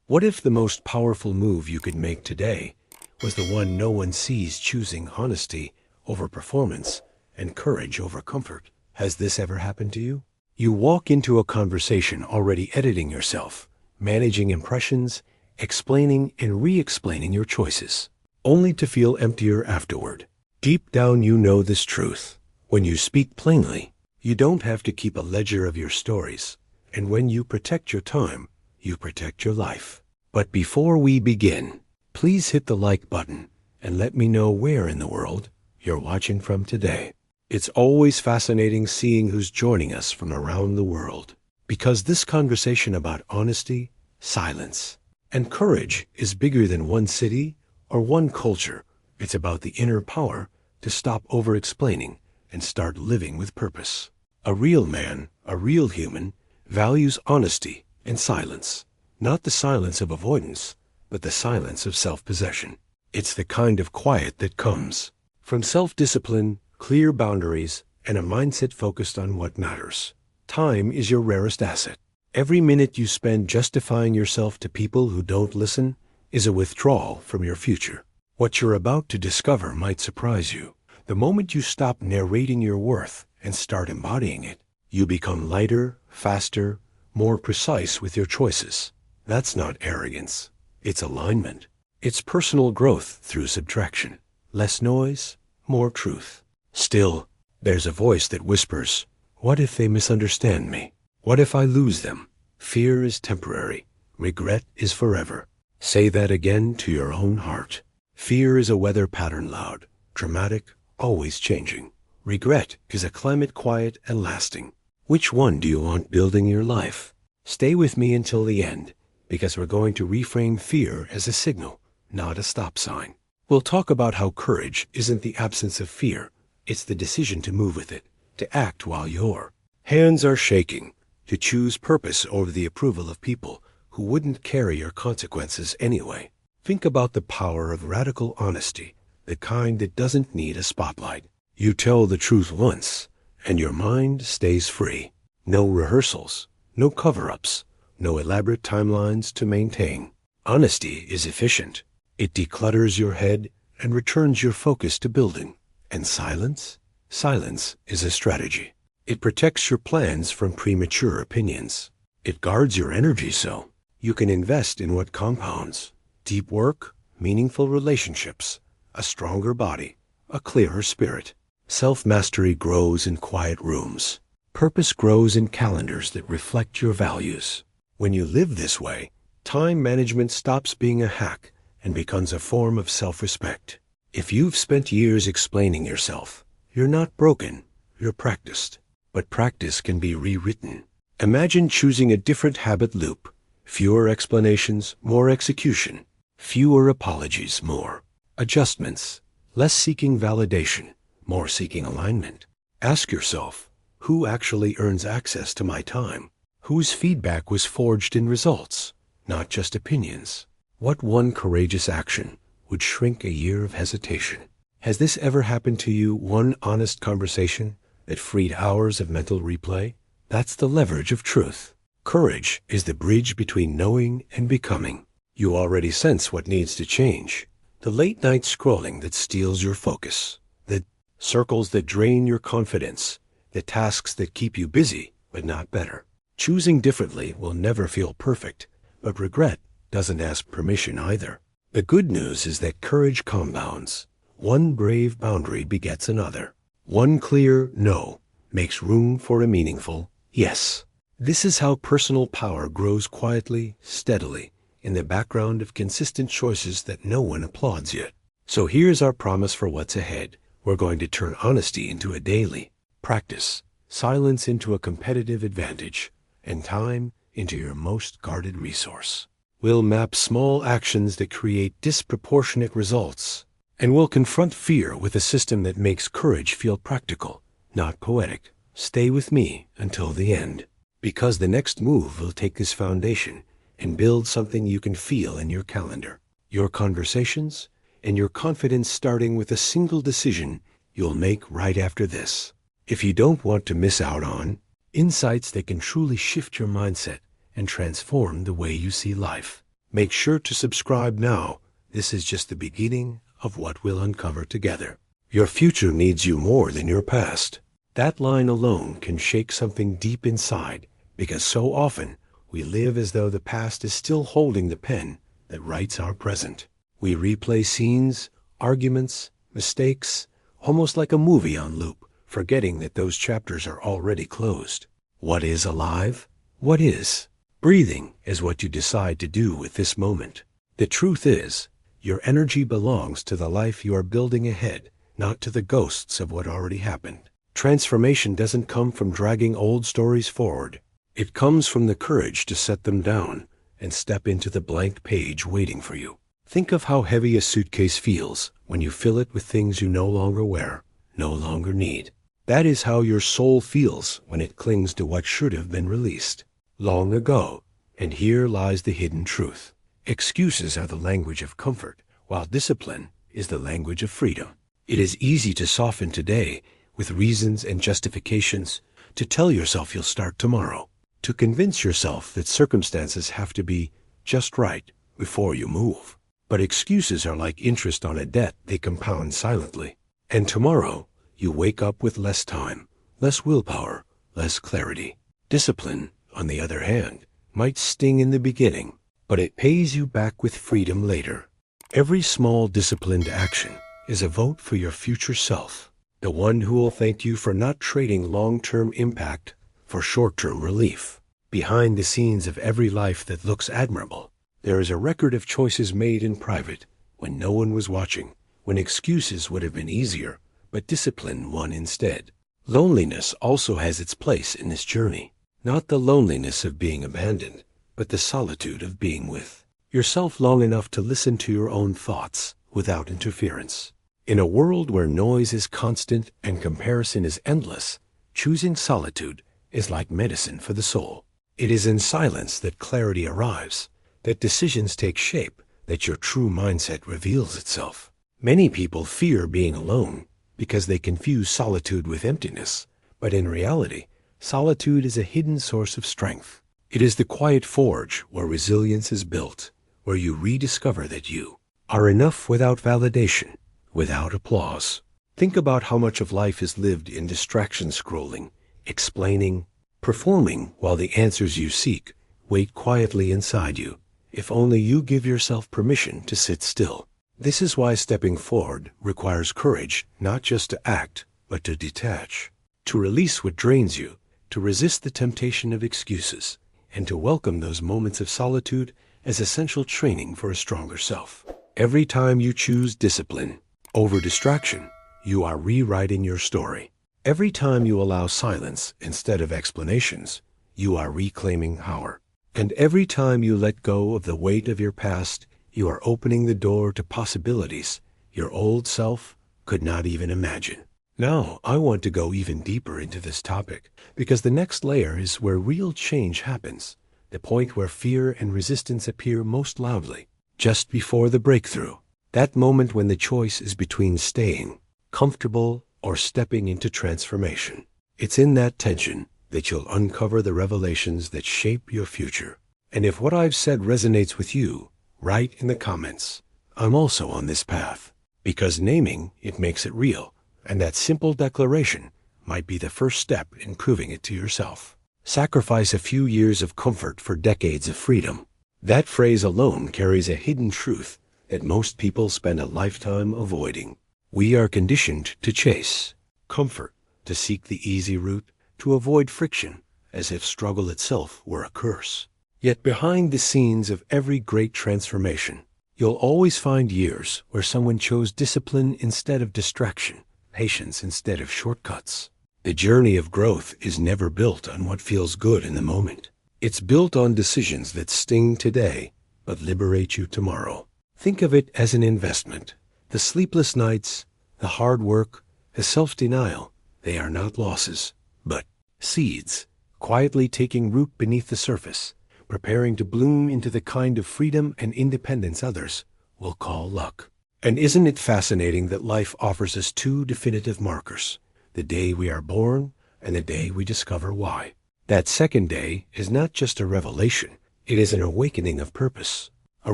What if the most powerful move you could make today was the one no one sees, choosing honesty over performance and courage over comfort? Has this ever happened to you? You walk into a conversation already editing yourself, managing impressions, explaining and re-explaining your choices, only to feel emptier afterward. Deep down you know this truth. When you speak plainly, you don't have to keep a ledger of your stories. And when you protect your time, you protect your life. But before we begin, please hit the like button and let me know where in the world you're watching from today. It's always fascinating seeing who's joining us from around the world, because this conversation about honesty, silence, and courage is bigger than one city or one culture. It's about the inner power to stop over-explaining and start living with purpose. A real man, a real human, values honesty and silence, not the silence of avoidance, but the silence of self-possession. It's the kind of quiet that comes from self-discipline, clear boundaries, and a mindset focused on what matters. Time is your rarest asset. Every minute you spend justifying yourself to people who don't listen is a withdrawal from your future. What you're about to discover might surprise you. The moment you stop narrating your worth and start embodying it, you become lighter, faster, more precise with your choices. That's not arrogance. It's alignment. It's personal growth through subtraction. Less noise, more truth. Still, there's a voice that whispers, what if they misunderstand me? What if I lose them? Fear is temporary. Regret is forever. Say that again to your own heart. Fear is a weather pattern, loud, dramatic, always changing. Regret is a climate quiet and lasting. Which one do you want building your life? Stay with me until the end, because we're going to reframe fear as a signal, not a stop sign. We'll talk about how courage isn't the absence of fear. It's the decision to move with it, to act while your hands are shaking, to choose purpose over the approval of people who wouldn't carry your consequences anyway. Think about the power of radical honesty, the kind that doesn't need a spotlight. You tell the truth once, and your mind stays free. No rehearsals, no cover-ups, no elaborate timelines to maintain. Honesty is efficient. It declutters your head and returns your focus to building. And silence? Silence is a strategy. It protects your plans from premature opinions. It guards your energy so you can invest in what compounds. Deep work, meaningful relationships, a stronger body, a clearer spirit. Self-mastery grows in quiet rooms. Purpose grows in calendars that reflect your values. When you live this way, time management stops being a hack and becomes a form of self-respect. If you've spent years explaining yourself, you're not broken, you're practiced. But practice can be rewritten. Imagine choosing a different habit loop. Fewer explanations, more execution. Fewer apologies, more adjustments. Less seeking validation, more seeking alignment. Ask yourself, who actually earns access to my time? Whose feedback was forged in results, not just opinions? What one courageous action would shrink a year of hesitation? Has this ever happened to you, one honest conversation that freed hours of mental replay? That's the leverage of truth. Courage is the bridge between knowing and becoming. You already sense what needs to change. The late night scrolling that steals your focus. The circles that drain your confidence. The tasks that keep you busy, but not better. Choosing differently will never feel perfect, but regret doesn't ask permission either. The good news is that courage compounds. One brave boundary begets another. One clear no makes room for a meaningful yes. This is how personal power grows quietly, steadily, in the background of consistent choices that no one applauds yet. So here's our promise for what's ahead. We're going to turn honesty into a daily practice, silence into a competitive advantage, and time into your most guarded resource. We'll map small actions that create disproportionate results, and we'll confront fear with a system that makes courage feel practical, not poetic. Stay with me until the end, because the next move will take this foundation and build something you can feel in your calendar, your conversations, and your confidence, starting with a single decision you'll make right after this. If you don't want to miss out on insights that can truly shift your mindset and transform the way you see life, Make sure to subscribe now. This is just the beginning of what we'll uncover together. Your future needs you more than your past. That line alone can shake something deep inside, because so often we live as though the past is still holding the pen that writes our present. We replay scenes, arguments, mistakes, almost like a movie on loop, forgetting that those chapters are already closed. What is alive? What is? Breathing is what you decide to do with this moment. The truth is, your energy belongs to the life you are building ahead, not to the ghosts of what already happened. Transformation doesn't come from dragging old stories forward. It comes from the courage to set them down and step into the blank page waiting for you. Think of how heavy a suitcase feels when you fill it with things you no longer wear, no longer need. That is how your soul feels when it clings to what should have been released long ago. And here lies the hidden truth. Excuses are the language of comfort, while discipline is the language of freedom. It is easy to soften today with reasons and justifications, to tell yourself you'll start tomorrow, to convince yourself that circumstances have to be just right before you move. But excuses are like interest on a debt. They compound silently. And tomorrow, you wake up with less time, less willpower, less clarity. Discipline, on the other hand, might sting in the beginning, but it pays you back with freedom later. Every small disciplined action is a vote for your future self, the one who will thank you for not trading long-term impact for short-term relief. Behind the scenes of every life that looks admirable, there is a record of choices made in private, when no one was watching, when excuses would have been easier, but discipline won instead. Loneliness also has its place in this journey. Not the loneliness of being abandoned, but the solitude of being with yourself long enough to listen to your own thoughts without interference. In a world where noise is constant and comparison is endless, choosing solitude is like medicine for the soul. It is in silence that clarity arrives, that decisions take shape, that your true mindset reveals itself. Many people fear being alone because they confuse solitude with emptiness, but in reality, solitude is a hidden source of strength. It is the quiet forge where resilience is built, where you rediscover that you are enough without validation, without applause. Think about how much of life is lived in distraction, scrolling, explaining, performing, while the answers you seek wait quietly inside you, if only you give yourself permission to sit still. This is why stepping forward requires courage, not just to act, but to detach, to release what drains you, to resist the temptation of excuses, and to welcome those moments of solitude as essential training for a stronger self. Every time you choose discipline over distraction, you are rewriting your story. Every time you allow silence instead of explanations, you are reclaiming power. And every time you let go of the weight of your past, you are opening the door to possibilities your old self could not even imagine. Now, I want to go even deeper into this topic, because the next layer is where real change happens, the point where fear and resistance appear most loudly, just before the breakthrough. That moment when the choice is between staying comfortable or stepping into transformation. It's in that tension that you'll uncover the revelations that shape your future. And if what I've said resonates with you, write in the comments, "I'm also on this path," because naming it makes it real, and that simple declaration might be the first step in proving it to yourself. Sacrifice a few years of comfort for decades of freedom. That phrase alone carries a hidden truth that most people spend a lifetime avoiding. We are conditioned to chase comfort, to seek the easy route, to avoid friction, as if struggle itself were a curse. Yet behind the scenes of every great transformation, you'll always find years where someone chose discipline instead of distraction, patience instead of shortcuts. The journey of growth is never built on what feels good in the moment. It's built on decisions that sting today, but liberate you tomorrow. Think of it as an investment. The sleepless nights, the hard work, the self-denial, they are not losses, but seeds, quietly taking root beneath the surface, preparing to bloom into the kind of freedom and independence others will call luck. And isn't it fascinating that life offers us two definitive markers, the day we are born and the day we discover why? That second day is not just a revelation, it is an awakening of purpose. A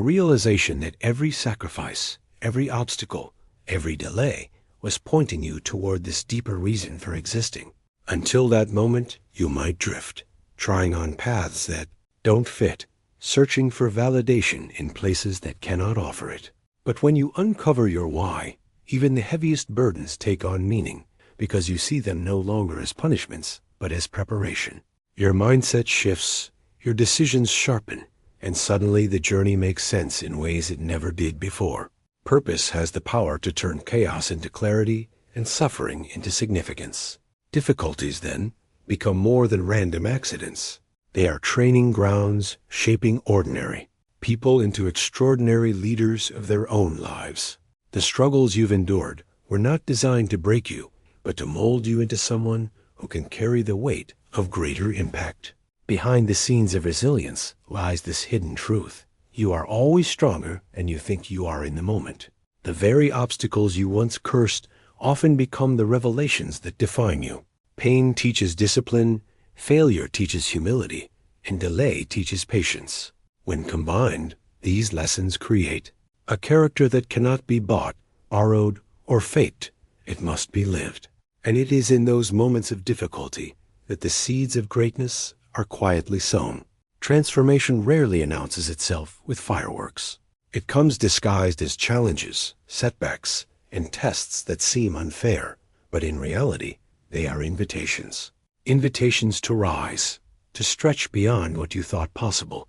realization that every sacrifice, every obstacle, every delay was pointing you toward this deeper reason for existing. Until that moment, you might drift, trying on paths that don't fit, searching for validation in places that cannot offer it. But when you uncover your why, even the heaviest burdens take on meaning, because you see them no longer as punishments, but as preparation. Your mindset shifts, your decisions sharpen, and suddenly the journey makes sense in ways it never did before. Purpose has the power to turn chaos into clarity and suffering into significance. Difficulties, then, become more than random accidents. They are training grounds shaping ordinary people into extraordinary leaders of their own lives. The struggles you've endured were not designed to break you, but to mold you into someone who can carry the weight of greater impact. Behind the scenes of resilience lies this hidden truth. You are always stronger than you think you are in the moment. The very obstacles you once cursed often become the revelations that define you. Pain teaches discipline, failure teaches humility, and delay teaches patience. When combined, these lessons create a character that cannot be bought, borrowed, or faked. It must be lived. And it is in those moments of difficulty that the seeds of greatness are quietly sown. Transformation rarely announces itself with fireworks. It comes disguised as challenges, setbacks, and tests that seem unfair, but in reality, they are invitations. Invitations to rise, to stretch beyond what you thought possible,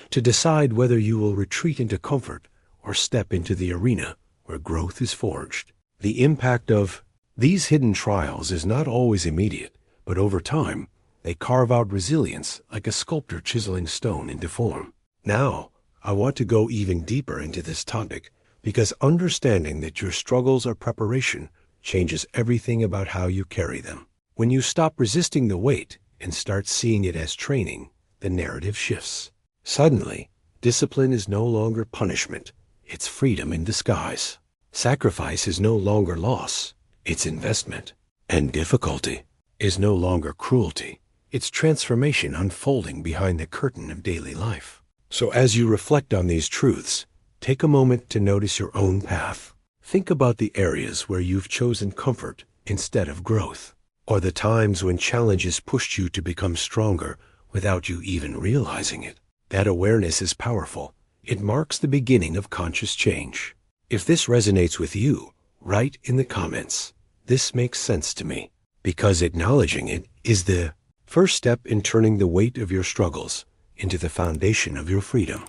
to decide whether you will retreat into comfort or step into the arena where growth is forged. The impact of these hidden trials is not always immediate, but over time, they carve out resilience like a sculptor chiseling stone into form. Now, I want to go even deeper into this topic because understanding that your struggles are preparation changes everything about how you carry them. When you stop resisting the weight and start seeing it as training, the narrative shifts. Suddenly, discipline is no longer punishment, it's freedom in disguise. Sacrifice is no longer loss, it's investment. And difficulty is no longer cruelty, it's transformation unfolding behind the curtain of daily life. So as you reflect on these truths, take a moment to notice your own path. Think about the areas where you've chosen comfort instead of growth, or the times when challenges pushed you to become stronger without you even realizing it. That awareness is powerful. It marks the beginning of conscious change. If this resonates with you, write in the comments, "This makes sense to me," because acknowledging it is the first step in turning the weight of your struggles into the foundation of your freedom.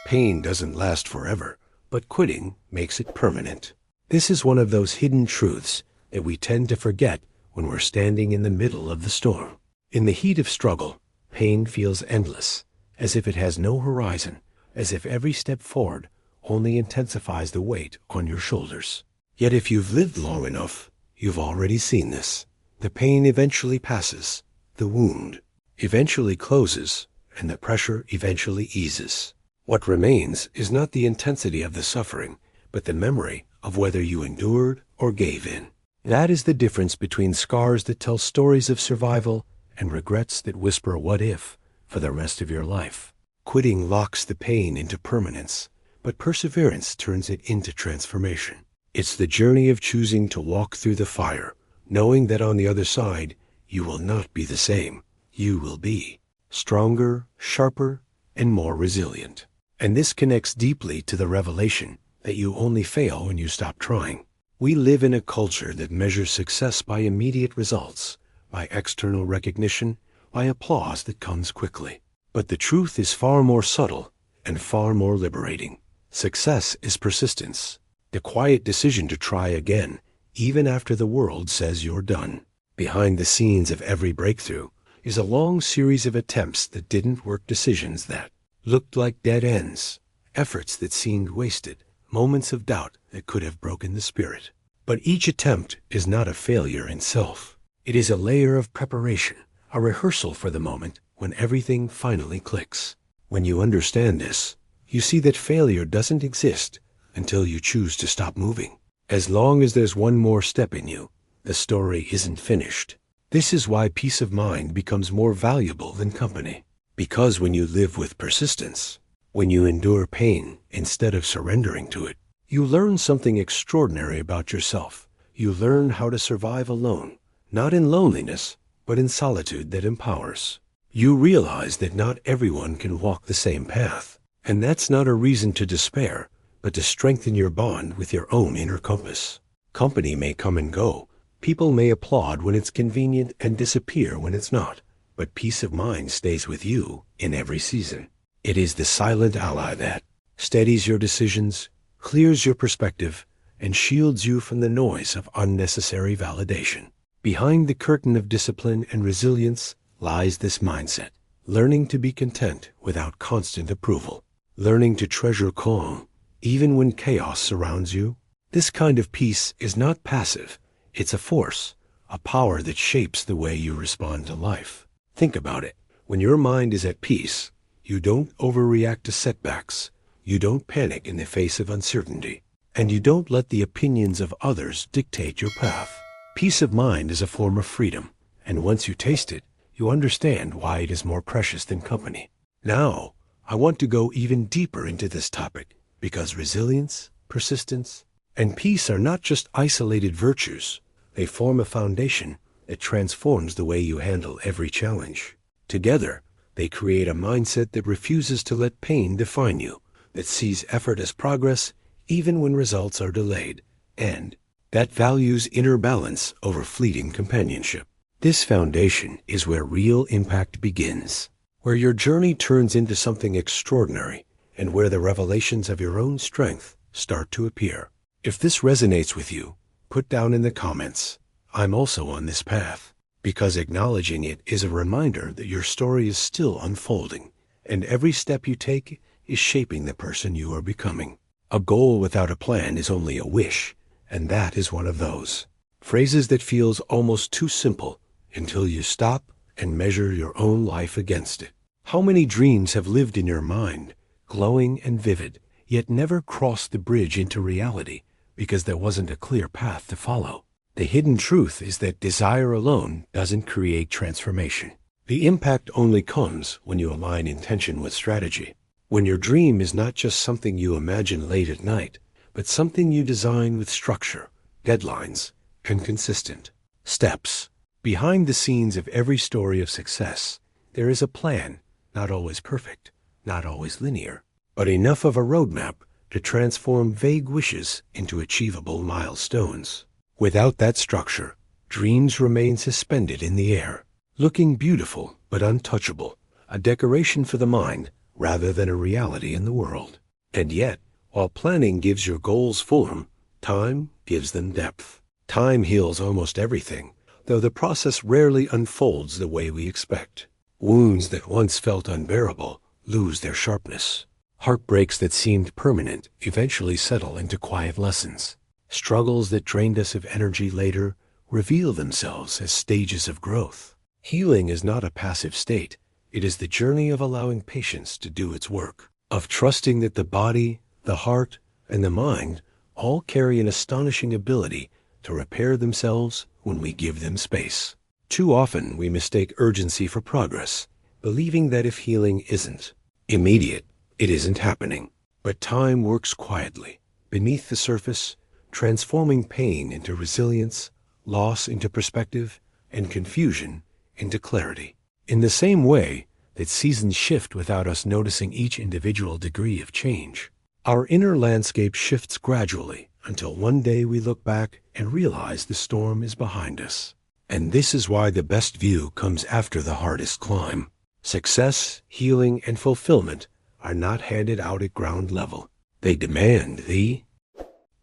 Pain doesn't last forever, but quitting makes it permanent. This is one of those hidden truths that we tend to forget when we're standing in the middle of the storm. In the heat of struggle, pain feels endless, as if it has no horizon, as if every step forward only intensifies the weight on your shoulders. Yet if you've lived long enough, you've already seen this. The pain eventually passes, the wound eventually closes, and the pressure eventually eases. What remains is not the intensity of the suffering, but the memory of whether you endured or gave in. That is the difference between scars that tell stories of survival and regrets that whisper "what if" for the rest of your life. Quitting locks the pain into permanence, but perseverance turns it into transformation. It's the journey of choosing to walk through the fire, knowing that on the other side, you will not be the same. You will be stronger, sharper, and more resilient. And this connects deeply to the revelation that you only fail when you stop trying. We live in a culture that measures success by immediate results, by external recognition, by applause that comes quickly. But the truth is far more subtle and far more liberating. Success is persistence, the quiet decision to try again, even after the world says you're done. Behind the scenes of every breakthrough is a long series of attempts that didn't work, decisions that looked like dead ends, efforts that seemed wasted, moments of doubt that could have broken the spirit. But each attempt is not a failure in self. It is a layer of preparation, a rehearsal for the moment when everything finally clicks. When you understand this, you see that failure doesn't exist until you choose to stop moving. As long as there's one more step in you, the story isn't finished. This is why peace of mind becomes more valuable than company. Because when you live with persistence, When you endure pain instead of surrendering to it, you learn something extraordinary about yourself. You learn how to survive alone, not in loneliness, but in solitude that empowers. You realize that not everyone can walk the same path, and that's not a reason to despair, but to strengthen your bond with your own inner compass. Company may come and go. People may applaud when it's convenient and disappear when it's not, but peace of mind stays with you in every season. It is the silent ally that steadies your decisions, clears your perspective, and shields you from the noise of unnecessary validation. Behind the curtain of discipline and resilience lies this mindset: learning to be content without constant approval, learning to treasure calm even when chaos surrounds you. This kind of peace is not passive. It's a force, a power that shapes the way you respond to life. Think about it. When your mind is at peace, you don't overreact to setbacks. You don't panic in the face of uncertainty. And you don't let the opinions of others dictate your path. Peace of mind is a form of freedom, and once you taste it, you understand why it is more precious than company. Now, I want to go even deeper into this topic, because resilience, persistence, and peace are not just isolated virtues. They form a foundation that transforms the way you handle every challenge. Together, they create a mindset that refuses to let pain define you, that sees effort as progress even when results are delayed, and that values inner balance over fleeting companionship. This foundation is where real impact begins, where your journey turns into something extraordinary, and where the revelations of your own strength start to appear. If this resonates with you, put down in the comments, "I'm also on this path," because acknowledging it is a reminder that your story is still unfolding, and every step you take is shaping the person you are becoming. A goal without a plan is only a wish, and that is one of those phrases that feels almost too simple until you stop and measure your own life against it. How many dreams have lived in your mind, glowing and vivid, yet never crossed the bridge into reality because there wasn't a clear path to follow? The hidden truth is that desire alone doesn't create transformation. The impact only comes when you align intention with strategy. When your dream is not just something you imagine late at night, but something you design with structure, deadlines, and consistent steps. Behind the scenes of every story of success, there is a plan, not always perfect, not always linear, but enough of a roadmap to transform vague wishes into achievable milestones. Without that structure, dreams remain suspended in the air, looking beautiful but untouchable, a decoration for the mind rather than a reality in the world. And yet, while planning gives your goals form, time gives them depth. Time heals almost everything, though the process rarely unfolds the way we expect. Wounds that once felt unbearable lose their sharpness. Heartbreaks that seemed permanent eventually settle into quiet lessons. Struggles that drained us of energy later reveal themselves as stages of growth. Healing is not a passive state. It is the journey of allowing patience to do its work, of trusting that the body, the heart, and the mind all carry an astonishing ability to repair themselves when we give them space. Too often we mistake urgency for progress, believing that if healing isn't immediate, it isn't happening. But time works quietly, beneath the surface, transforming pain into resilience, loss into perspective, and confusion into clarity. In the same way that seasons shift without us noticing each individual degree of change, our inner landscape shifts gradually until one day we look back and realize the storm is behind us. And this is why the best view comes after the hardest climb. Success, healing, and fulfillment are not handed out at ground level. They demand the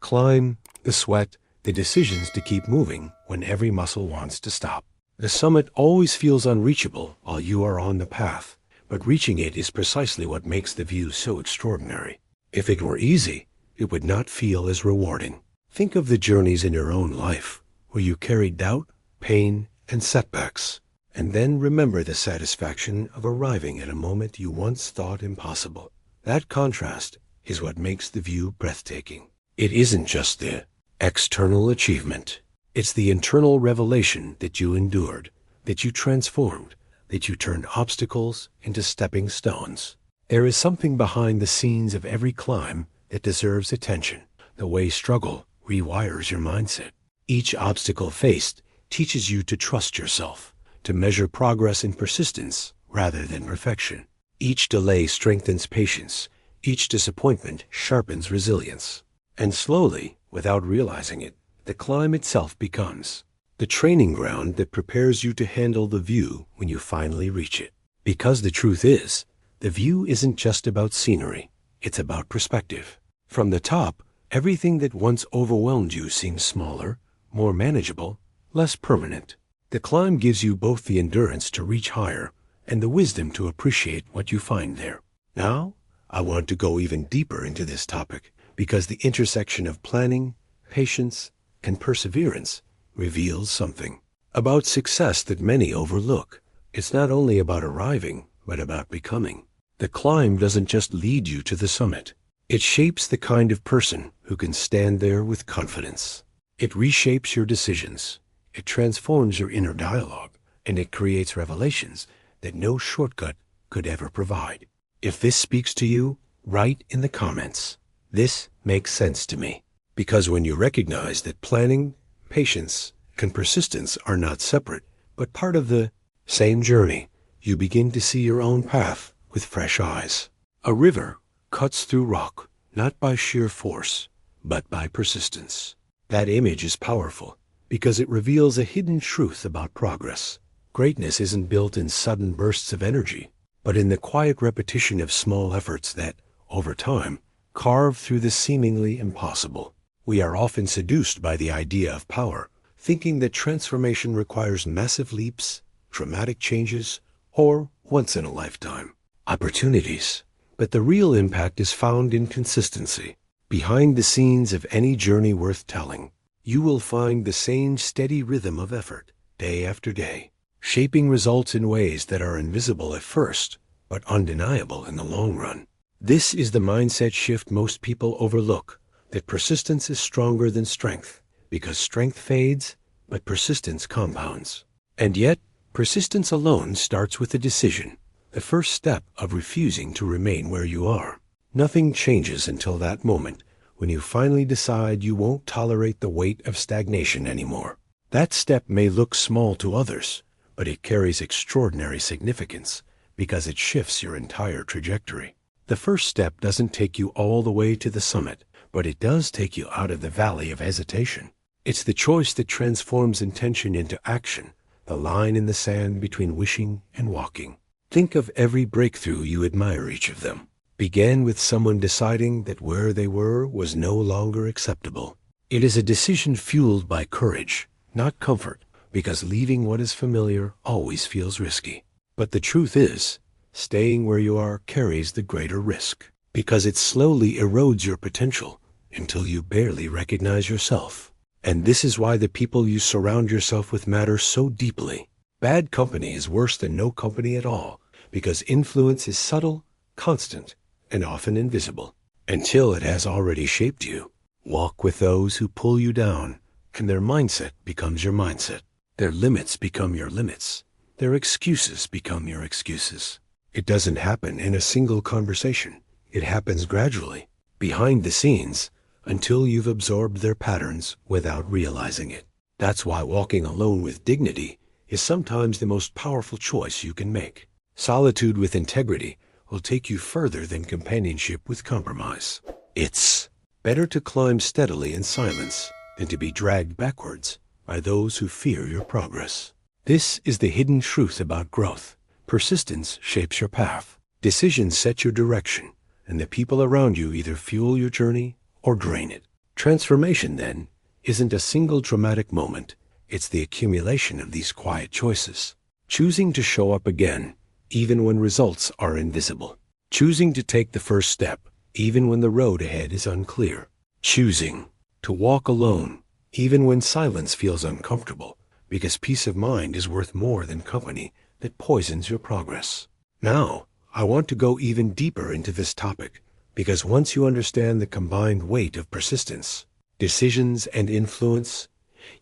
climb, the sweat, the decisions to keep moving when every muscle wants to stop. The summit always feels unreachable while you are on the path, but reaching it is precisely what makes the view so extraordinary. If it were easy, it would not feel as rewarding. Think of the journeys in your own life where you carried doubt, pain, and setbacks, and then remember the satisfaction of arriving at a moment you once thought impossible. That contrast is what makes the view breathtaking. It isn't just the external achievement. It's the internal revelation that you endured, that you transformed, that you turned obstacles into stepping stones. There is something behind the scenes of every climb that deserves attention. The way struggle rewires your mindset. Each obstacle faced teaches you to trust yourself, to measure progress in persistence rather than perfection. Each delay strengthens patience. Each disappointment sharpens resilience. And slowly, without realizing it, the climb itself becomes the training ground that prepares you to handle the view when you finally reach it. Because the truth is, the view isn't just about scenery, it's about perspective. From the top, everything that once overwhelmed you seems smaller, more manageable, less permanent. The climb gives you both the endurance to reach higher and the wisdom to appreciate what you find there. Now, I want to go even deeper into this topic because the intersection of planning, patience, and perseverance reveals something about success that many overlook. It's not only about arriving, but about becoming. The climb doesn't just lead you to the summit. It shapes the kind of person who can stand there with confidence. It reshapes your decisions. It transforms your inner dialogue, and it creates revelations that no shortcut could ever provide. If this speaks to you, write in the comments, "This makes sense to me." Because when you recognize that planning, patience, and persistence are not separate, but part of the same journey, you begin to see your own path with fresh eyes. A river cuts through rock, not by sheer force, but by persistence. That image is powerful because it reveals a hidden truth about progress. Greatness isn't built in sudden bursts of energy, but in the quiet repetition of small efforts that, over time, carve through the seemingly impossible. We are often seduced by the idea of power, thinking that transformation requires massive leaps, dramatic changes, or once-in-a-lifetime opportunities. But the real impact is found in consistency. Behind the scenes of any journey worth telling, you will find the same steady rhythm of effort, day after day, shaping results in ways that are invisible at first, but undeniable in the long run. This is the mindset shift most people overlook, that persistence is stronger than strength, because strength fades, but persistence compounds. And yet, persistence alone starts with a decision, the first step of refusing to remain where you are. Nothing changes until that moment, when you finally decide you won't tolerate the weight of stagnation anymore. That step may look small to others, but it carries extraordinary significance because it shifts your entire trajectory. The first step doesn't take you all the way to the summit, but it does take you out of the valley of hesitation. It's the choice that transforms intention into action, the line in the sand between wishing and walking. Think of every breakthrough you admire each of them. Began with someone deciding that where they were was no longer acceptable. It is a decision fueled by courage, not comfort, because leaving what is familiar always feels risky. But the truth is, staying where you are carries the greater risk, because it slowly erodes your potential until you barely recognize yourself. And this is why the people you surround yourself with matter so deeply. Bad company is worse than no company at all, because influence is subtle, constant, and often invisible, until it has already shaped you. Walk with those who pull you down, and their mindset becomes your mindset. Their limits become your limits. Their excuses become your excuses. It doesn't happen in a single conversation. It happens gradually, behind the scenes, until you've absorbed their patterns without realizing it. That's why walking alone with dignity is sometimes the most powerful choice you can make. Solitude with integrity will take you further than companionship with compromise. It's better to climb steadily in silence than to be dragged backwards by those who fear your progress. This is the hidden truth about growth. Persistence shapes your path. Decisions set your direction, and the people around you either fuel your journey or drain it. Transformation, then, isn't a single dramatic moment. It's the accumulation of these quiet choices. Choosing to show up again, even when results are invisible. Choosing to take the first step, even when the road ahead is unclear. Choosing to walk alone, even when silence feels uncomfortable, because peace of mind is worth more than company that poisons your progress. Now, I want to go even deeper into this topic, because once you understand the combined weight of persistence, decisions, and influence,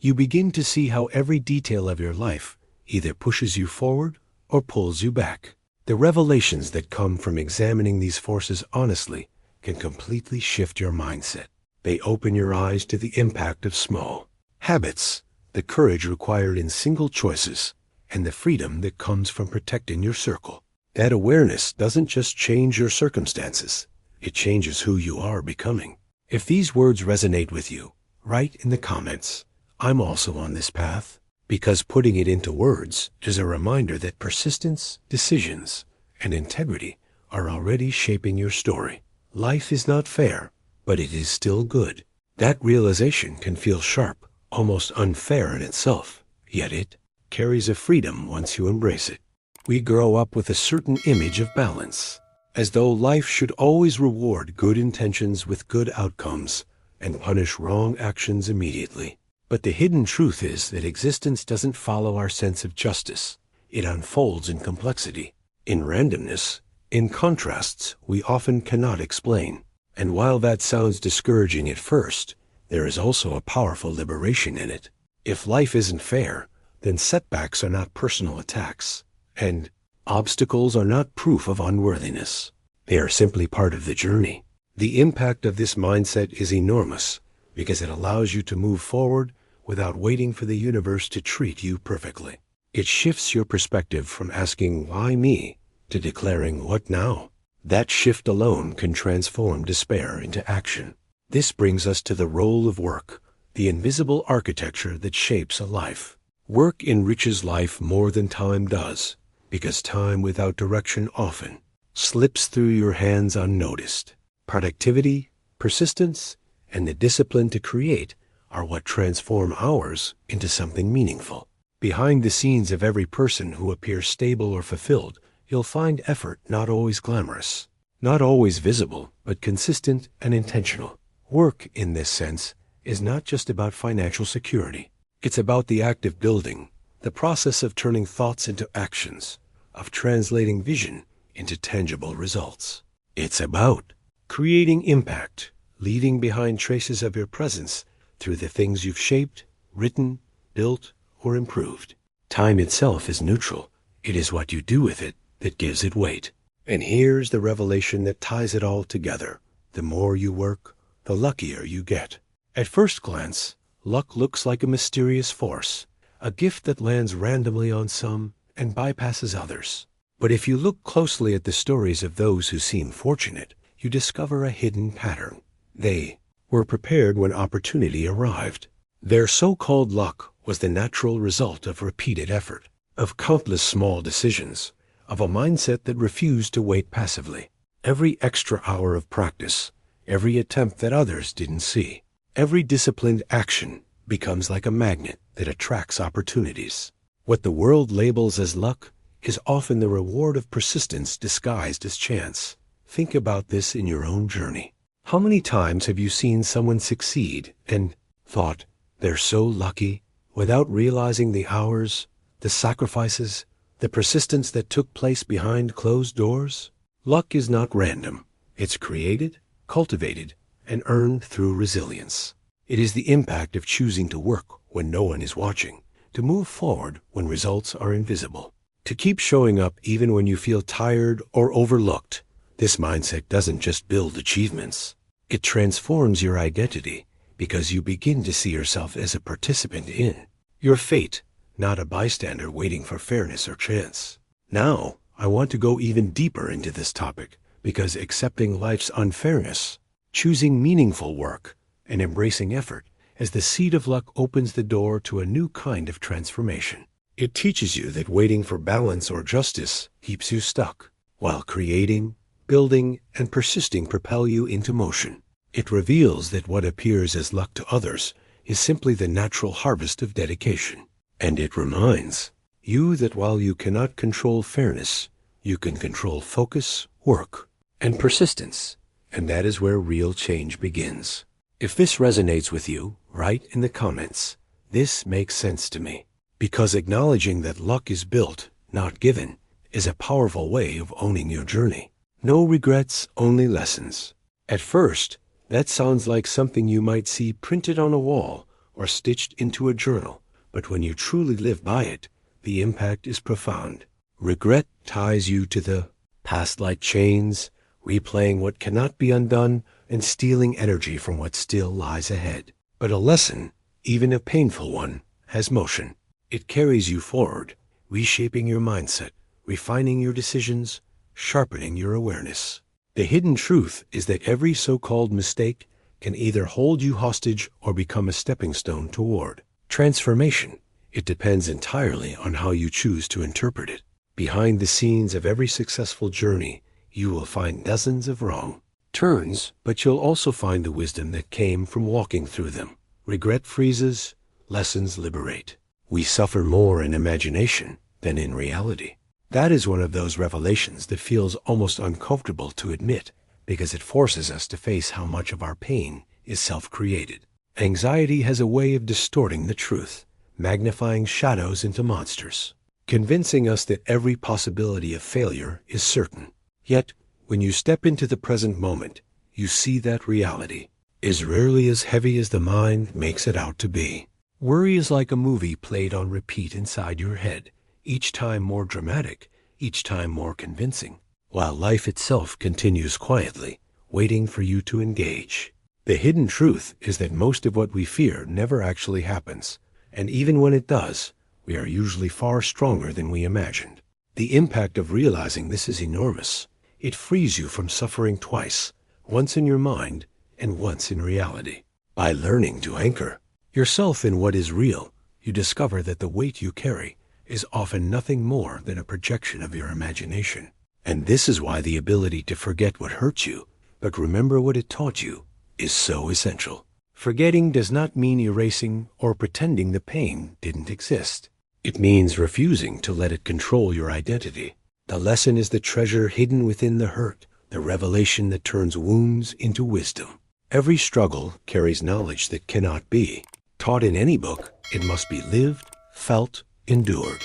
you begin to see how every detail of your life either pushes you forward or pulls you back. The revelations that come from examining these forces honestly can completely shift your mindset. They open your eyes to the impact of small habits, the courage required in single choices, and the freedom that comes from protecting your circle. That awareness doesn't just change your circumstances, it changes who you are becoming. If these words resonate with you, write in the comments, "I'm also on this path," because putting it into words is a reminder that persistence, decisions, and integrity are already shaping your story. Life is not fair, but it is still good. That realization can feel sharp, almost unfair in itself, yet it carries a freedom once you embrace it. We grow up with a certain image of balance, as though life should always reward good intentions with good outcomes and punish wrong actions immediately. But the hidden truth is that existence doesn't follow our sense of justice. It unfolds in complexity, in randomness, in contrasts we often cannot explain. And while that sounds discouraging at first, there is also a powerful liberation in it. If life isn't fair, then setbacks are not personal attacks, and obstacles are not proof of unworthiness. They are simply part of the journey. The impact of this mindset is enormous because it allows you to move forward without waiting for the universe to treat you perfectly. It shifts your perspective from asking, "Why me?" to declaring, "What now?" That shift alone can transform despair into action. This brings us to the role of work, the invisible architecture that shapes a life. Work enriches life more than time does, because time without direction often slips through your hands unnoticed. Productivity, persistence, and the discipline to create are what transform hours into something meaningful. Behind the scenes of every person who appears stable or fulfilled, you'll find effort not always glamorous, not always visible, but consistent and intentional. Work, in this sense, is not just about financial security. It's about the act of building, the process of turning thoughts into actions, of translating vision into tangible results. It's about creating impact, leaving behind traces of your presence through the things you've shaped, written, built, or improved. Time itself is neutral. It is what you do with it that gives it weight. And here's the revelation that ties it all together. The more you work, the luckier you get. At first glance, luck looks like a mysterious force, a gift that lands randomly on some and bypasses others. But if you look closely at the stories of those who seem fortunate, you discover a hidden pattern. They were prepared when opportunity arrived. Their so-called luck was the natural result of repeated effort, of countless small decisions, of a mindset that refused to wait passively. Every extra hour of practice, every attempt that others didn't see, every disciplined action becomes like a magnet that attracts opportunities. What the world labels as luck is often the reward of persistence disguised as chance. Think about this in your own journey. How many times have you seen someone succeed and thought, "They're so lucky," without realizing the hours, the sacrifices, the persistence that took place behind closed doors? Luck is not random. It's created, cultivated, and earned through resilience. It is the impact of choosing to work when no one is watching, to move forward when results are invisible, to keep showing up even when you feel tired or overlooked. This mindset doesn't just build achievements. It transforms your identity because you begin to see yourself as a participant in your fate, not a bystander waiting for fairness or chance. Now, I want to go even deeper into this topic because accepting life's unfairness, choosing meaningful work, and embracing effort as the seed of luck opens the door to a new kind of transformation. It teaches you that waiting for balance or justice keeps you stuck, while creating, building, and persisting propel you into motion. It reveals that what appears as luck to others is simply the natural harvest of dedication. And it reminds you that while you cannot control fairness, you can control focus, work, and persistence. And that is where real change begins. If this resonates with you, write in the comments, "This makes sense to me." Because acknowledging that luck is built, not given, is a powerful way of owning your journey. No regrets, only lessons. At first, that sounds like something you might see printed on a wall or stitched into a journal. But when you truly live by it, the impact is profound. Regret ties you to the past like chains, replaying what cannot be undone and stealing energy from what still lies ahead. But a lesson, even a painful one, has motion. It carries you forward, reshaping your mindset, refining your decisions, sharpening your awareness. The hidden truth is that every so-called mistake can either hold you hostage or become a stepping stone toward transformation. It depends entirely on how you choose to interpret it. Behind the scenes of every successful journey, you will find dozens of wrong turns, but you'll also find the wisdom that came from walking through them. Regret freezes, lessons liberate. We suffer more in imagination than in reality. That is one of those revelations that feels almost uncomfortable to admit, because it forces us to face how much of our pain is self-created. Anxiety has a way of distorting the truth, magnifying shadows into monsters, convincing us that every possibility of failure is certain. Yet, when you step into the present moment, you see that reality is rarely as heavy as the mind makes it out to be. Worry is like a movie played on repeat inside your head, each time more dramatic, each time more convincing, while life itself continues quietly, waiting for you to engage. The hidden truth is that most of what we fear never actually happens, and even when it does, we are usually far stronger than we imagined. The impact of realizing this is enormous. It frees you from suffering twice, once in your mind and once in reality. By learning to anchor yourself in what is real, you discover that the weight you carry is often nothing more than a projection of your imagination. And this is why the ability to forget what hurt you, but remember what it taught you, is so essential. Forgetting does not mean erasing or pretending the pain didn't exist. It means refusing to let it control your identity. The lesson is the treasure hidden within the hurt, the revelation that turns wounds into wisdom. Every struggle carries knowledge that cannot be taught in any book. It must be lived, felt, endured.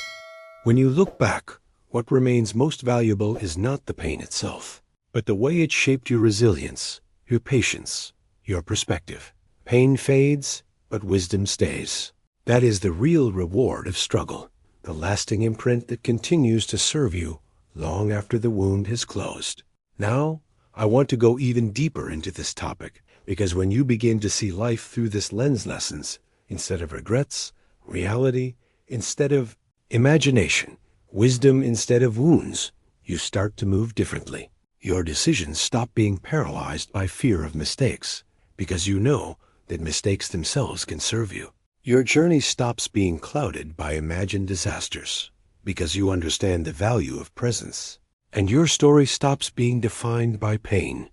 When you look back, what remains most valuable is not the pain itself, but the way it shaped your resilience, your patience, your perspective. Pain fades, but wisdom stays. That is the real reward of struggle, the lasting imprint that continues to serve you long after the wound has closed. Now, I want to go even deeper into this topic, because when you begin to see life through this lens, lessons instead of regrets, reality instead of imagination, wisdom instead of wounds, you start to move differently. Your decisions stop being paralyzed by fear of mistakes, because you know that mistakes themselves can serve you. Your journey stops being clouded by imagined disasters, because you understand the value of presence. And your story stops being defined by pain,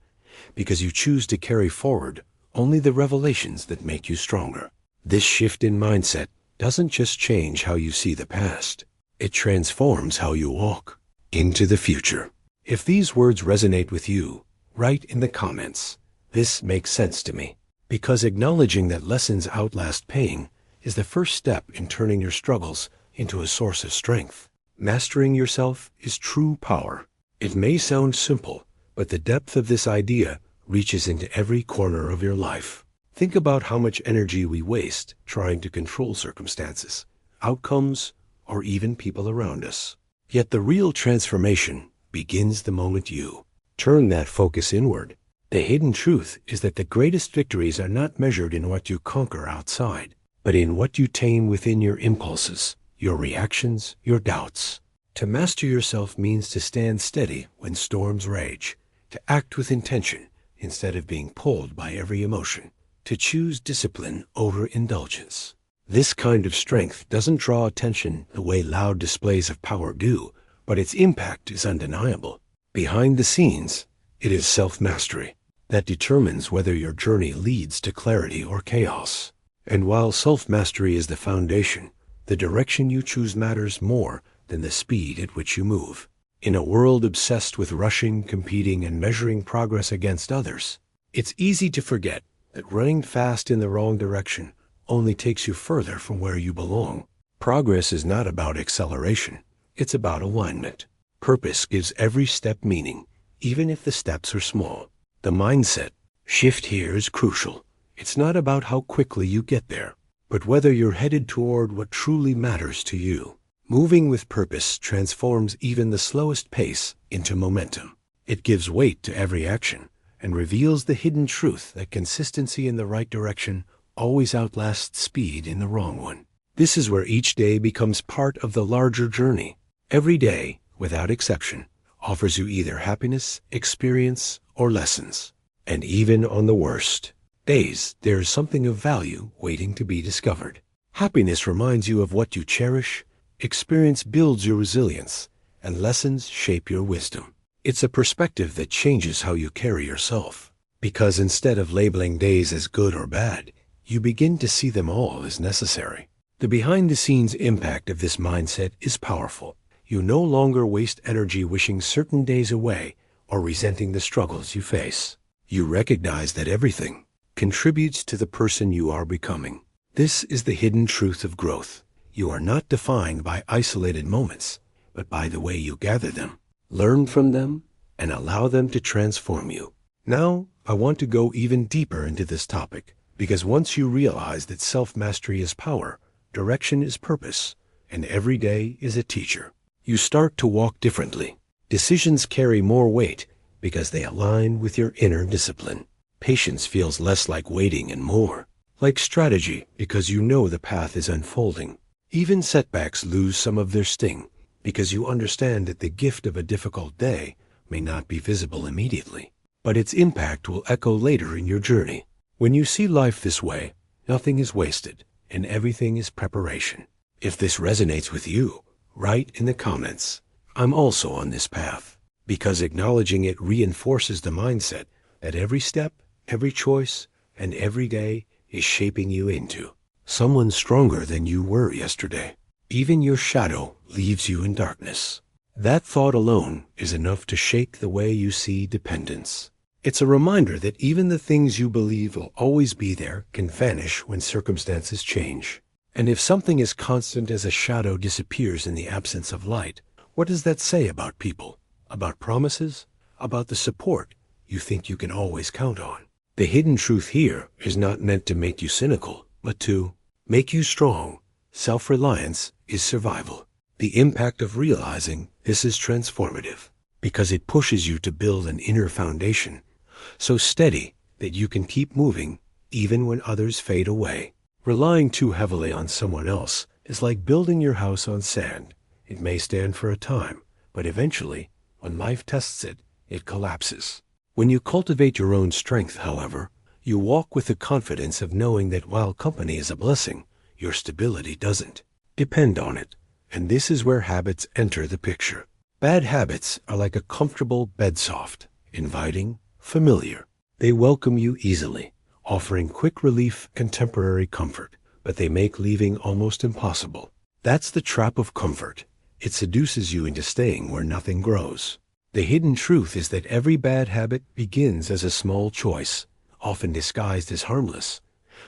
because you choose to carry forward only the revelations that make you stronger. This shift in mindset doesn't just change how you see the past, it transforms how you walk into the future. If these words resonate with you, write in the comments, "This makes sense to me," because acknowledging that lessons outlast pain is the first step in turning your struggles into a source of strength. Mastering yourself is true power. It may sound simple, but the depth of this idea reaches into every corner of your life. Think about how much energy we waste trying to control circumstances, outcomes, or even people around us. Yet the real transformation begins the moment you turn that focus inward. The hidden truth is that the greatest victories are not measured in what you conquer outside, but in what you tame within your impulses, your reactions, your doubts. To master yourself means to stand steady when storms rage, to act with intention instead of being pulled by every emotion, to choose discipline over indulgence. This kind of strength doesn't draw attention the way loud displays of power do, but its impact is undeniable. Behind the scenes, it is self-mastery that determines whether your journey leads to clarity or chaos. And while self-mastery is the foundation, the direction you choose matters more than the speed at which you move. In a world obsessed with rushing, competing, and measuring progress against others, it's easy to forget that running fast in the wrong direction only takes you further from where you belong. Progress is not about acceleration. It's about alignment. Purpose gives every step meaning, even if the steps are small. The mindset shift here is crucial. It's not about how quickly you get there, but whether you're headed toward what truly matters to you. Moving with purpose transforms even the slowest pace into momentum. It gives weight to every action and reveals the hidden truth that consistency in the right direction always outlasts speed in the wrong one. This is where each day becomes part of the larger journey. Every day, without exception, offers you either happiness, experience, or lessons. And even on the worst days, there is something of value waiting to be discovered. Happiness reminds you of what you cherish, experience builds your resilience, and lessons shape your wisdom. It's a perspective that changes how you carry yourself, because instead of labeling days as good or bad, you begin to see them all as necessary. The behind-the-scenes impact of this mindset is powerful. You no longer waste energy wishing certain days away or resenting the struggles you face. You recognize that everything contributes to the person you are becoming. This is the hidden truth of growth. You are not defined by isolated moments, but by the way you gather them, learn from them, and allow them to transform you. Now, I want to go even deeper into this topic, because once you realize that self-mastery is power, direction is purpose, and every day is a teacher, you start to walk differently. Decisions carry more weight because they align with your inner discipline. Patience feels less like waiting and more like strategy because you know the path is unfolding. Even setbacks lose some of their sting because you understand that the gift of a difficult day may not be visible immediately, but its impact will echo later in your journey. When you see life this way, nothing is wasted and everything is preparation. If this resonates with you, write in the comments, "I'm also on this path," because acknowledging it reinforces the mindset that every step, every choice, and every day is shaping you into someone stronger than you were yesterday. Even your shadow leaves you in darkness. That thought alone is enough to shake the way you see dependence. It's a reminder that even the things you believe will always be there can vanish when circumstances change. And if something as constant as a shadow disappears in the absence of light, what does that say about people, about promises, about the support you think you can always count on? The hidden truth here is not meant to make you cynical, but to make you strong. Self-reliance is survival. The impact of realizing this is transformative because it pushes you to build an inner foundation so steady that you can keep moving even when others fade away. Relying too heavily on someone else is like building your house on sand. It may stand for a time, but eventually, when life tests it, it collapses. When you cultivate your own strength, however, you walk with the confidence of knowing that while company is a blessing, your stability doesn't depend on it. And this is where habits enter the picture. Bad habits are like a comfortable bedsoft, inviting, familiar. They welcome you easily, offering quick relief and temporary comfort, but they make leaving almost impossible. That's the trap of comfort. It seduces you into staying where nothing grows. The hidden truth is that every bad habit begins as a small choice, often disguised as harmless,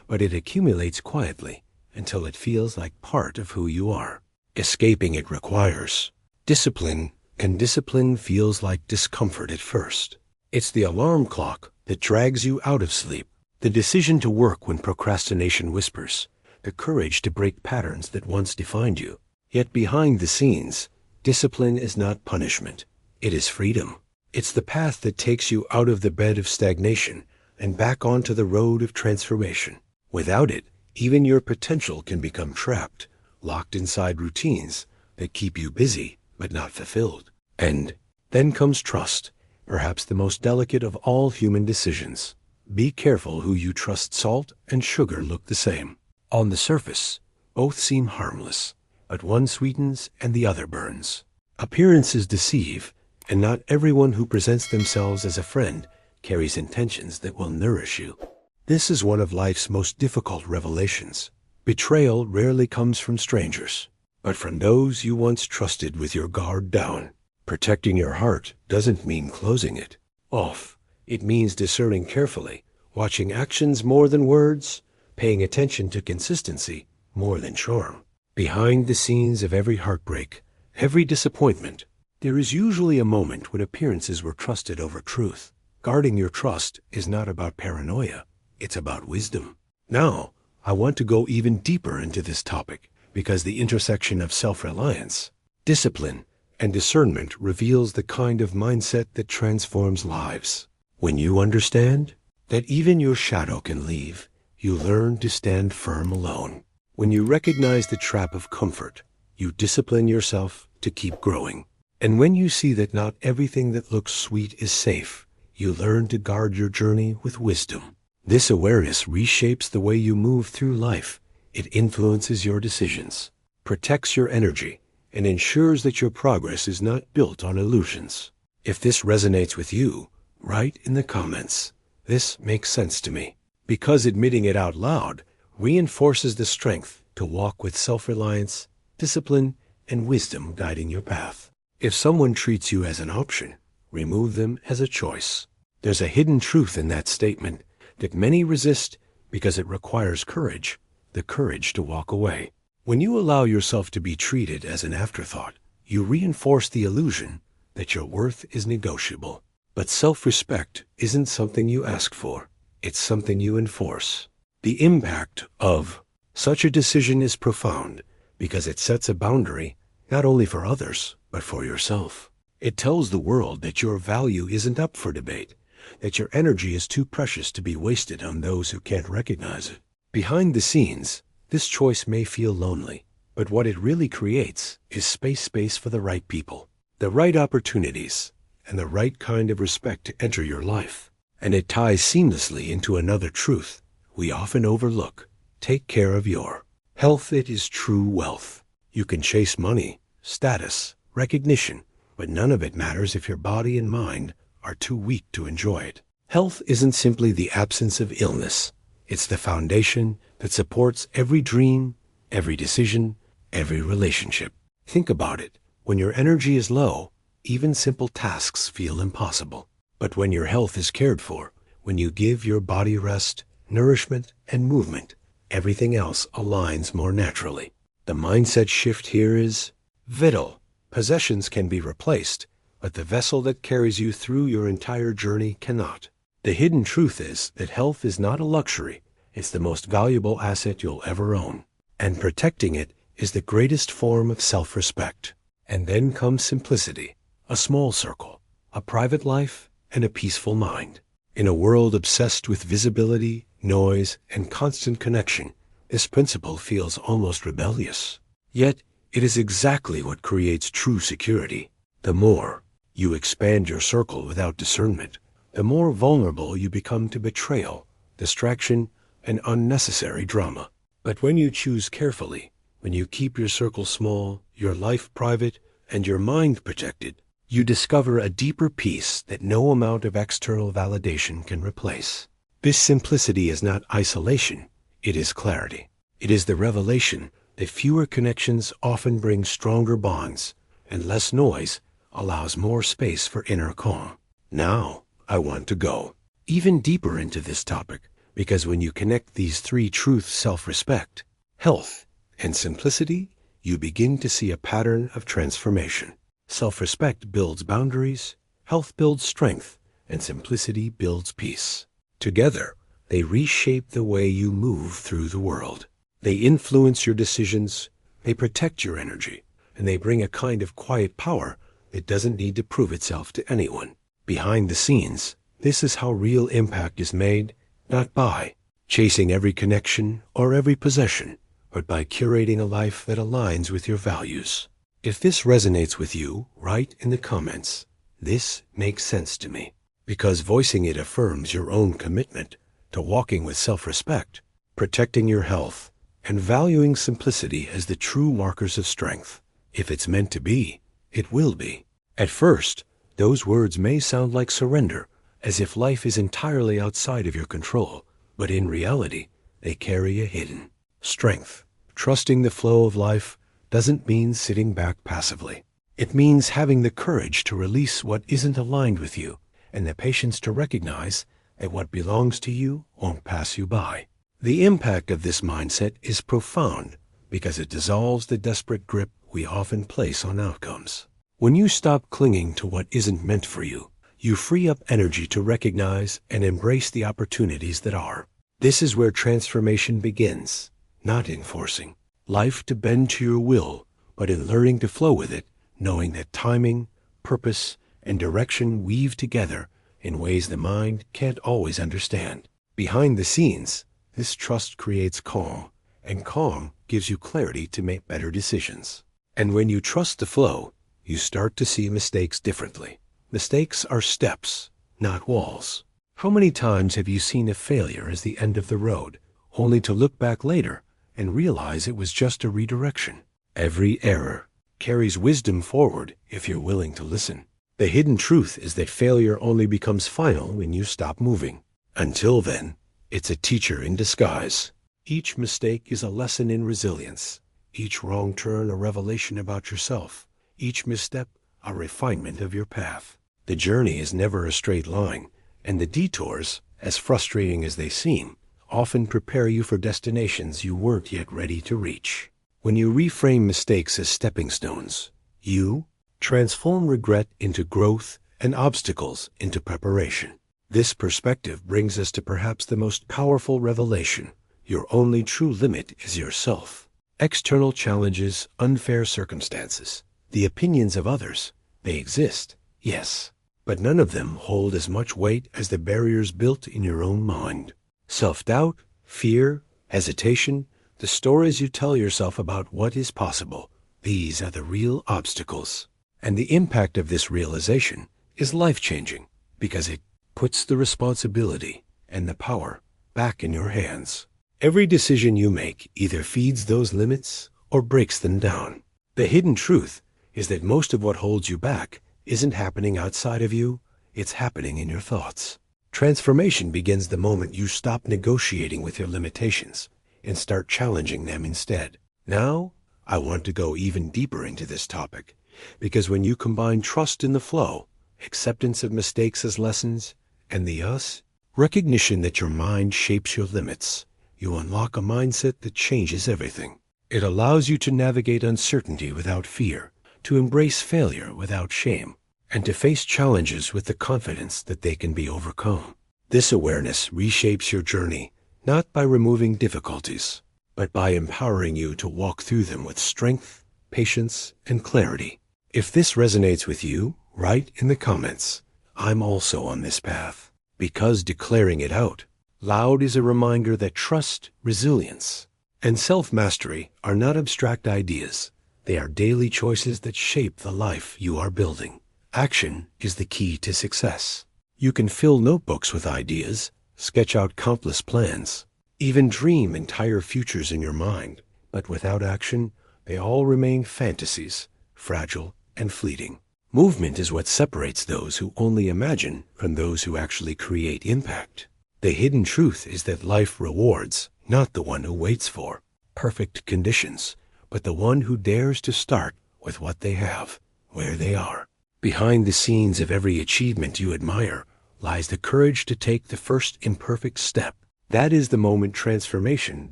but it accumulates quietly until it feels like part of who you are. Escaping it requires discipline, and discipline feels like discomfort at first. It's the alarm clock that drags you out of sleep, the decision to work when procrastination whispers, the courage to break patterns that once defined you. Yet behind the scenes, discipline is not punishment. It is freedom. It's the path that takes you out of the bed of stagnation and back onto the road of transformation. Without it, even your potential can become trapped, locked inside routines that keep you busy but not fulfilled. And then comes trust, perhaps the most delicate of all human decisions. Be careful who you trust. Salt and sugar look the same. On the surface, both seem harmless, but one sweetens and the other burns. Appearances deceive, and not everyone who presents themselves as a friend carries intentions that will nourish you. This is one of life's most difficult revelations. Betrayal rarely comes from strangers, but from those you once trusted with your guard down. Protecting your heart doesn't mean closing it off. It means discerning carefully, watching actions more than words, paying attention to consistency more than charm. Behind the scenes of every heartbreak, every disappointment, there is usually a moment when appearances were trusted over truth. Guarding your trust is not about paranoia, it's about wisdom. Now, I want to go even deeper into this topic, because the intersection of self-reliance, discipline, and discernment reveals the kind of mindset that transforms lives. When you understand that even your shadow can leave, you learn to stand firm alone. When you recognize the trap of comfort, you discipline yourself to keep growing. And when you see that not everything that looks sweet is safe, you learn to guard your journey with wisdom. This awareness reshapes the way you move through life. It influences your decisions, protects your energy, and ensures that your progress is not built on illusions. If this resonates with you, write in the comments, "This makes sense to me," because admitting it out loud reinforces the strength to walk with self-reliance, discipline, and wisdom guiding your path. If someone treats you as an option, remove them as a choice. There's a hidden truth in that statement that many resist because it requires courage, the courage to walk away. When you allow yourself to be treated as an afterthought, you reinforce the illusion that your worth is negotiable. But self-respect isn't something you ask for, it's something you enforce. The impact of such a decision is profound because it sets a boundary not only for others, but for yourself. It tells the world that your value isn't up for debate, that your energy is too precious to be wasted on those who can't recognize it. Behind the scenes, this choice may feel lonely, but what it really creates is space for the right people, the right opportunities, and the right kind of respect to enter your life. And it ties seamlessly into another truth we often overlook. Take care of your health. It is true wealth. You can chase money, status, recognition, but none of it matters if your body and mind are too weak to enjoy it. Health isn't simply the absence of illness. It's the foundation that supports every dream, every decision, every relationship. Think about it. When your energy is low, even simple tasks feel impossible. But when your health is cared for, when you give your body rest, nourishment, and movement, everything else aligns more naturally. The mindset shift here is vital. Possessions can be replaced, but the vessel that carries you through your entire journey cannot. The hidden truth is that health is not a luxury. It's the most valuable asset you'll ever own. And protecting it is the greatest form of self-respect. And then comes simplicity, a small circle, a private life, and a peaceful mind. In a world obsessed with visibility, noise, and constant connection, this principle feels almost rebellious. Yet, it is exactly what creates true security. The more you expand your circle without discernment, the more vulnerable you become to betrayal, distraction, and unnecessary drama. But when you choose carefully, when you keep your circle small, your life private, and your mind protected, you discover a deeper peace that no amount of external validation can replace. This simplicity is not isolation, it is clarity. It is the revelation that fewer connections often bring stronger bonds, and less noise allows more space for inner calm. Now, I want to go even deeper into this topic, because when you connect these three truths, self-respect, health, and simplicity, you begin to see a pattern of transformation. Self-respect builds boundaries, health builds strength, and simplicity builds peace. Together, they reshape the way you move through the world. They influence your decisions, they protect your energy, and they bring a kind of quiet power that doesn't need to prove itself to anyone. Behind the scenes, this is how real impact is made, not by chasing every connection or every possession, but by curating a life that aligns with your values. If this resonates with you, write in the comments, "This makes sense to me," because voicing it affirms your own commitment to walking with self-respect, protecting your health, and valuing simplicity as the true markers of strength. If it's meant to be, it will be. At first, those words may sound like surrender, as if life is entirely outside of your control, but in reality, they carry a hidden strength. Trusting the flow of life doesn't mean sitting back passively. It means having the courage to release what isn't aligned with you, and the patience to recognize that what belongs to you won't pass you by. The impact of this mindset is profound because it dissolves the desperate grip we often place on outcomes. When you stop clinging to what isn't meant for you, you free up energy to recognize and embrace the opportunities that are. This is where transformation begins, not in forcing, life to bend to your will, but in learning to flow with it, knowing that timing, purpose, and direction weave together in ways the mind can't always understand. Behind the scenes, this trust creates calm, and calm gives you clarity to make better decisions. And when you trust the flow, you start to see mistakes differently. Mistakes are steps, not walls. How many times have you seen a failure as the end of the road, only to look back later and realize it was just a redirection? Every error carries wisdom forward if you're willing to listen. The hidden truth is that failure only becomes final when you stop moving. Until then, it's a teacher in disguise. Each mistake is a lesson in resilience. Each wrong turn a revelation about yourself. Each misstep a refinement of your path. The journey is never a straight line, and the detours, as frustrating as they seem, often prepare you for destinations you weren't yet ready to reach. When you reframe mistakes as stepping stones, you transform regret into growth and obstacles into preparation. This perspective brings us to perhaps the most powerful revelation. Your only true limit is yourself. External challenges, unfair circumstances, the opinions of others, they exist, yes, but none of them hold as much weight as the barriers built in your own mind. Self-doubt, fear, hesitation, the stories you tell yourself about what is possible, these are the real obstacles. And the impact of this realization is life-changing because it puts the responsibility and the power back in your hands. Every decision you make either feeds those limits or breaks them down. The hidden truth is that most of what holds you back isn't happening outside of you, it's happening in your thoughts. Transformation begins the moment you stop negotiating with your limitations and start challenging them instead. Now, I want to go even deeper into this topic, because when you combine trust in the flow, acceptance of mistakes as lessons, and the us, recognition that your mind shapes your limits, you unlock a mindset that changes everything. It allows you to navigate uncertainty without fear, to embrace failure without shame, and to face challenges with the confidence that they can be overcome. This awareness reshapes your journey, not by removing difficulties, but by empowering you to walk through them with strength, patience, and clarity. If this resonates with you, write in the comments, "I'm also on this path," because declaring it out loud is a reminder that trust, resilience, and self-mastery are not abstract ideas. They are daily choices that shape the life you are building. Action is the key to success. You can fill notebooks with ideas, sketch out countless plans, even dream entire futures in your mind, but without action, they all remain fantasies, fragile and fleeting. Movement is what separates those who only imagine from those who actually create impact. The hidden truth is that life rewards not the one who waits for perfect conditions, but the one who dares to start with what they have, where they are. Behind the scenes of every achievement you admire lies the courage to take the first imperfect step. That is the moment transformation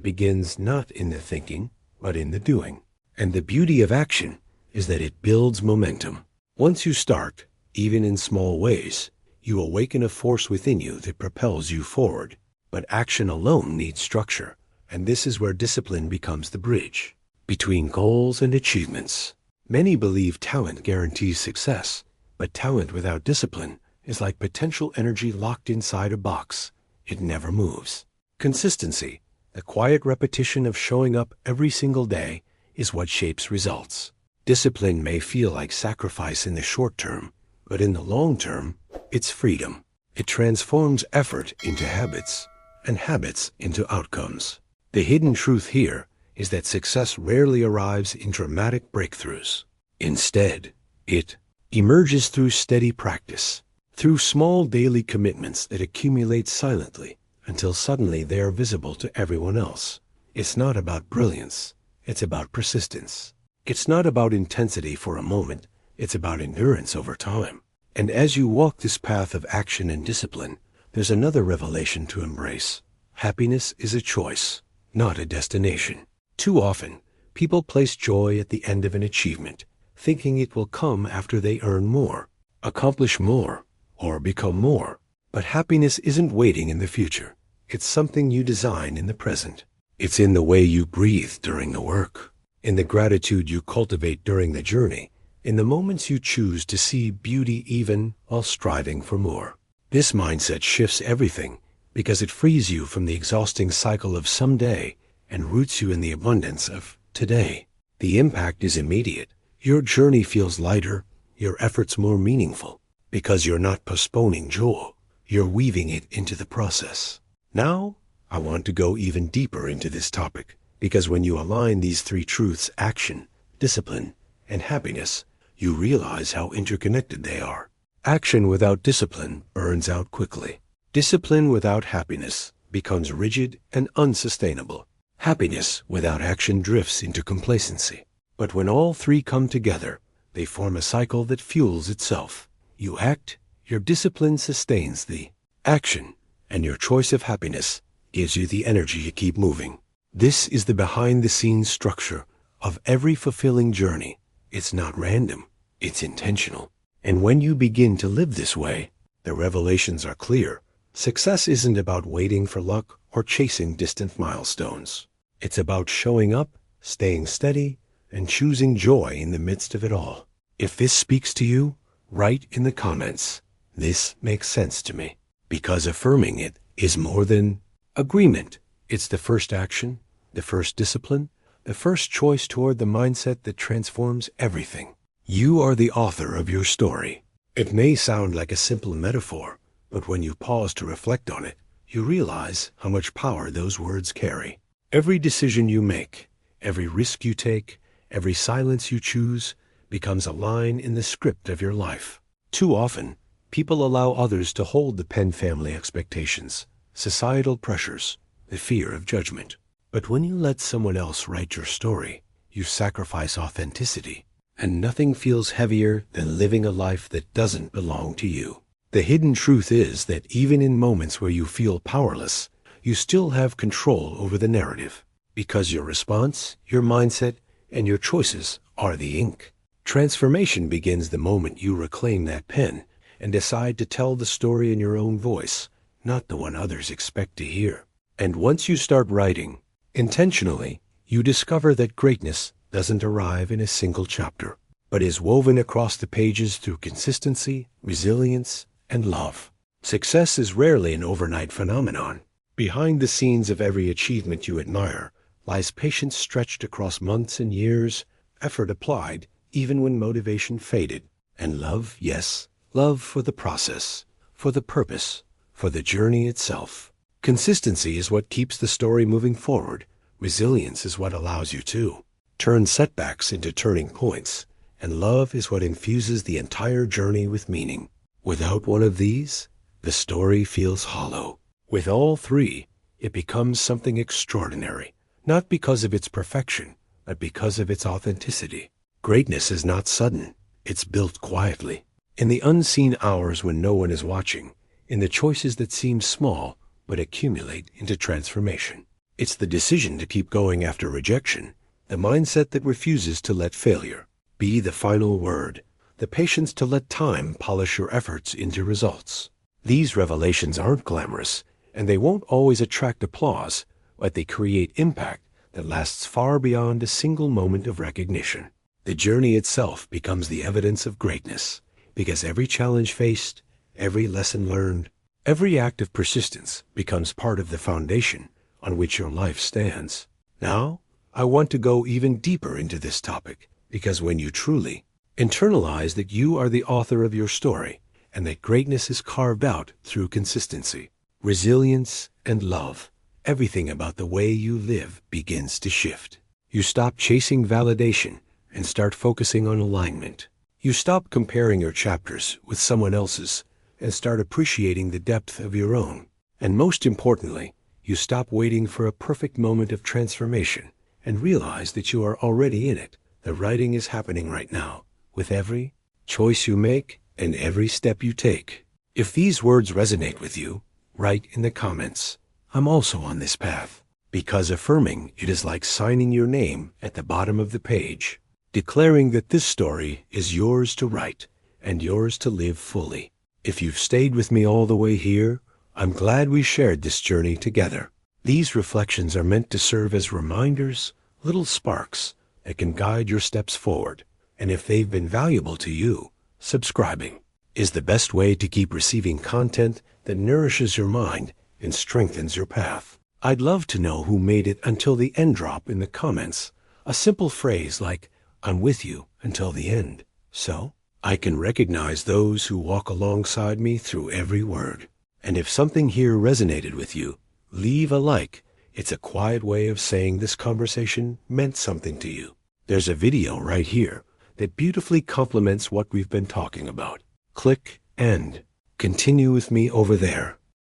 begins, not in the thinking, but in the doing. And the beauty of action is that it builds momentum. Once you start, even in small ways, you awaken a force within you that propels you forward. But action alone needs structure, and this is where discipline becomes the bridge between goals and achievements. Many believe talent guarantees success, but talent without discipline is like potential energy locked inside a box. It never moves. Consistency, the quiet repetition of showing up every single day, is what shapes results. Discipline may feel like sacrifice in the short term, but in the long term, it's freedom. It transforms effort into habits, and habits into outcomes. The hidden truth here is that success rarely arrives in dramatic breakthroughs. Instead, it emerges through steady practice, through small daily commitments that accumulate silently until suddenly they are visible to everyone else. It's not about brilliance, it's about persistence. It's not about intensity for a moment, it's about endurance over time. And as you walk this path of action and discipline, there's another revelation to embrace. Happiness is a choice, not a destination. Too often, people place joy at the end of an achievement, thinking it will come after they earn more, accomplish more, or become more. But happiness isn't waiting in the future. It's something you design in the present. It's in the way you breathe during the work, in the gratitude you cultivate during the journey, in the moments you choose to see beauty even while striving for more. This mindset shifts everything because it frees you from the exhausting cycle of someday and roots you in the abundance of today. The impact is immediate. Your journey feels lighter, your efforts more meaningful, because you're not postponing joy, you're weaving it into the process. Now, I want to go even deeper into this topic, because when you align these three truths, action, discipline, and happiness, you realize how interconnected they are. Action without discipline burns out quickly. Discipline without happiness becomes rigid and unsustainable. Happiness without action drifts into complacency. But when all three come together, they form a cycle that fuels itself. You act, your discipline sustains the action, and your choice of happiness gives you the energy to keep moving. This is the behind-the-scenes structure of every fulfilling journey. It's not random, it's intentional. And when you begin to live this way, the revelations are clear. Success isn't about waiting for luck or chasing distant milestones. It's about showing up, staying steady, and choosing joy in the midst of it all. If this speaks to you, write in the comments, "This makes sense to me," because affirming it is more than agreement. It's the first action, the first discipline, the first choice toward the mindset that transforms everything. You are the author of your story. It may sound like a simple metaphor, but when you pause to reflect on it, you realize how much power those words carry. Every decision you make, every risk you take, every silence you choose becomes a line in the script of your life. Too often, people allow others to hold the pen family expectations, societal pressures, the fear of judgment. But when you let someone else write your story, you sacrifice authenticity, and nothing feels heavier than living a life that doesn't belong to you. The hidden truth is that even in moments where you feel powerless, you still have control over the narrative, because your response, your mindset, and your choices are the ink. Transformation begins the moment you reclaim that pen and decide to tell the story in your own voice, not the one others expect to hear. And once you start writing, intentionally, you discover that greatness doesn't arrive in a single chapter, but is woven across the pages through consistency, resilience, and love. Success is rarely an overnight phenomenon. Behind the scenes of every achievement you admire lies patience stretched across months and years, effort applied even when motivation faded, and love, yes, love for the process, for the purpose, for the journey itself. Consistency is what keeps the story moving forward. Resilience is what allows you to turn setbacks into turning points, and love is what infuses the entire journey with meaning. Without one of these, the story feels hollow. With all three, it becomes something extraordinary, not because of its perfection, but because of its authenticity. Greatness is not sudden, it's built quietly, in the unseen hours when no one is watching, in the choices that seem small but accumulate into transformation. It's the decision to keep going after rejection, the mindset that refuses to let failure be the final word, the patience to let time polish your efforts into results. These revelations aren't glamorous, and they won't always attract applause, but they create impact that lasts far beyond a single moment of recognition. The journey itself becomes the evidence of greatness, because every challenge faced, every lesson learned, every act of persistence becomes part of the foundation on which your life stands. Now, I want to go even deeper into this topic, because when you truly internalize that you are the author of your story, and that greatness is carved out through consistency, resilience, and love, everything about the way you live begins to shift. You stop chasing validation and start focusing on alignment. You stop comparing your chapters with someone else's and start appreciating the depth of your own. And most importantly, you stop waiting for a perfect moment of transformation and realize that you are already in it. The writing is happening right now, with every choice you make and every step you take. If these words resonate with you, write in the comments, "I'm also on this path," because affirming it is like signing your name at the bottom of the page, declaring that this story is yours to write and yours to live fully. If you've stayed with me all the way here, I'm glad we shared this journey together. These reflections are meant to serve as reminders, little sparks that can guide your steps forward. And if they've been valuable to you, subscribing is the best way to keep receiving content that nourishes your mind and strengthens your path. I'd love to know who made it until the end. Drop in the comments a simple phrase like, "I'm with you until the end," so I can recognize those who walk alongside me through every word. And if something here resonated with you, leave a like. It's a quiet way of saying this conversation meant something to you. There's a video right here that beautifully complements what we've been talking about. Click and continue with me over there.